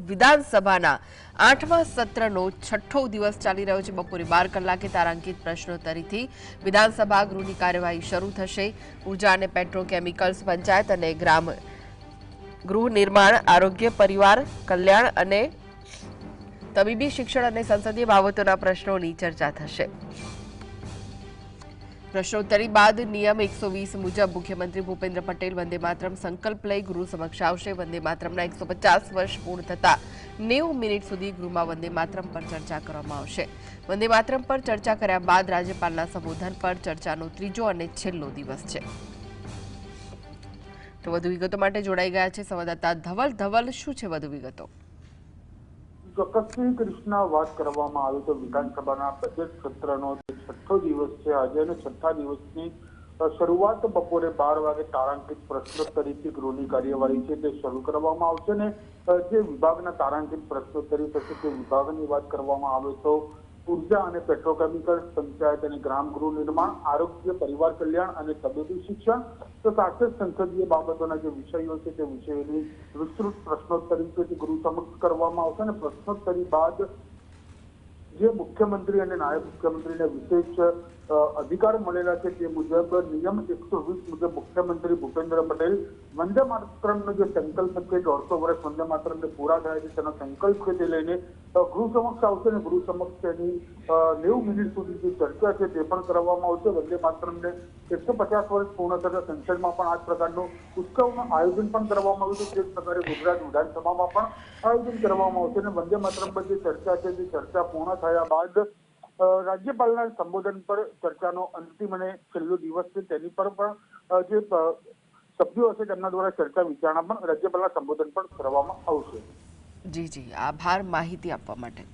વિધાનસભાના 8મા સત્રનો છઠ્ઠો દિવસ ચાલી રહ્યો છે। બપોરે 12 કલાકે તારાંકિત પ્રશ્નોત્તરીથી વિધાનસભા ગૃહની કાર્યવાહી શરૂ થશે। ઉર્જા અને પેટ્રોકેમિકલ્સ, પંચાયત અને ગ્રામ ગૃહ નિર્માણ, આરોગ્ય, પરિવાર કલ્યાણ અને તબીબી શિક્ષણ અને સંસદીય બાબતોના પ્રશ્નોની ચર્ચા થશે। પ્રશ્નોત્તરી બાદ નિયમ 120 મુજબ મુખ્યમંત્રી ભૂપેન્દ્ર પટેલ વંદે માતરમ સંકલ્પ લઈ ગૃહ સમક્ષ આવશે। વંદે માતરમના 150 વર્ષ પૂર્ણ થતા 90 મિનિટ સુધી ગૃહમાં વંદે માતરમ પર ચર્ચા કરવામાં આવશે। વંદે માતરમ પર ચર્ચા કર્યા બાદ રાજ્યપાલના સંબોધન પર ચર્ચાનો ત્રીજો અને છેલ્લો દિવસ છે। તો વધુ વિગતો માટે જોડાઈ ગયા છે સંવાદદાતા ધવલ। ધવલ, શું છે વધુ વિગતો? ચોક્કસથી કૃષ્ણા વાત કરવામાં આવે તો વિધાનસભાના બજેટ સત્રનો છઠ્ઠો દિવસ છે આજે, અને છઠ્ઠા દિવસની શરૂઆત બપોરે 12 વાગે તારાંકિત પ્રશ્નોત્તરીથી ગૃહની કાર્યવાહી છે તે શરૂ કરવામાં આવશે ને જે વિભાગના તારાંકિત પ્રશ્નોત્તરી થશે તે વિભાગની વાત કરવામાં આવે તો ઉર્જા અને પેટ્રોકેમિકલ્સ, પંચાયત અને ગ્રામ ગૃહ નિર્માણ, આરોગ્ય, પરિવાર કલ્યાણ અને તબીબી શિક્ષણ તો સાથે સંસદીય બાબતોના જે વિષયો છે તે વિષયોની વિસ્તૃત પ્રશ્નોત્તરી છે તે ગૃહ સમક્ષ કરવામાં આવશે અને પ્રશ્નોત્તરી બાદ જે મુખ્યમંત્રી અને નાયબ મુખ્યમંત્રીને વિશેષ અધિકાર મળેલા છે તે મુજબ નિયમ 120 મુજબ મુખ્યમંત્રી ભૂપેન્દ્ર પટેલ વંદે માતરમનો જે સંકલ્પ છે 150 વર્ષ વંદે માતરમને પૂરા થયા છે તેનો સંકલ્પ છે તે લઈને ગૃહ સમક્ષ આવશે અને ગૃહ સમક્ષ તેની 90 મિનિટ સુધી જે ચર્ચા છે તે પણ કરવામાં આવશે। વંદે માતરમને 150 વર્ષ પૂર્ણ થતા સંસદમાં પણ આ જ પ્રકારનું ઉત્સવનું આયોજન પણ કરવામાં આવ્યું હતું। તે જ પ્રકારે ગુજરાત વિધાનસભામાં પણ આયોજન કરવામાં આવશે અને વંદે માતરમ પર જે ચર્ચા છે તે ચર્ચા પૂર્ણ થયા બાદ રાજ્યપાલના સંબોધન પર ચર્ચાનો અંતિમ અને છેલ્લો દિવસ છે તેની પર પણ જે સભ્યો હશે તેમના દ્વારા ચર્ચા વિચારણા પણ રાજ્યપાલના સંબોધન પર કરવામાં આવશે। જી, આભાર માહિતી આપવા માટે।